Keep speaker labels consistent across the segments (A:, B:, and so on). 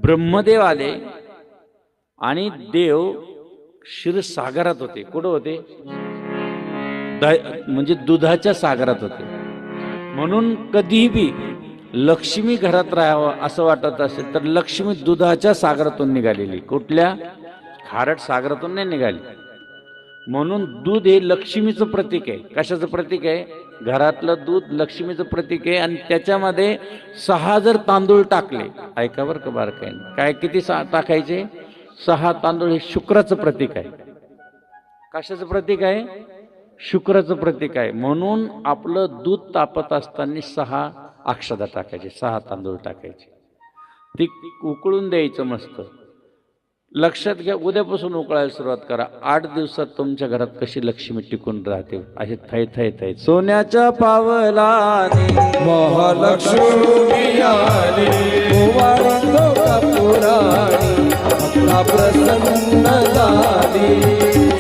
A: ब्रह्मदेव आले आणि देव क्षीरसागरात होते. कुठं होते? म्हणजे दुधाच्या सागरात होते. म्हणून कधीही लक्ष्मी घरात राहावं असं वाटत असेल तर लक्ष्मी दुधाच्या सागरातून निघालेली, कुठल्या? खारट सागरातून नाही निघाली. म्हणून दूध हे लक्ष्मीचं प्रतीक आहे. कशाचं प्रतीक आहे? घरातलं दूध लक्ष्मीचं प्रतीक आहे. आणि त्याच्यामध्ये 6 जर तांदूळ टाकले, ऐका बरं का बारकाईने, काय किती टाकायचे? 6 तांदूळ. हे शुक्राचं प्रतीक आहे. कशाचं प्रतीक आहे? शुक्राचं प्रतीक आहे. म्हणून आपलं दूध तापत असताना 6 अक्षता टाकायचे, 6 तांदूळ टाकायचे. ती उकळून द्यायचं मस्त. लक्षात घ्या, उद्यापासून उकळायला सुरुवात करा. 8 दिवसात तुमच्या घरात कशी लक्ष्मी टिकून राहते. असे थै थै थै सोन्याच्या पावलाने
B: महालक्ष्मी आली, ओवाळतो कपुराणी, आपला प्रसन्न झाली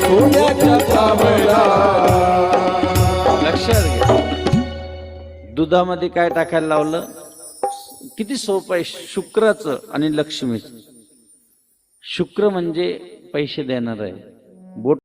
B: सोन्याच्या पावला.
A: लक्षात घ्या, दुधामध्ये काय टाकायला लावलं? किती सोपं आहे. शुक्राचं आणि लक्ष्मीचं. शुक्र म्हणजे पैसे देणार आहे. बोट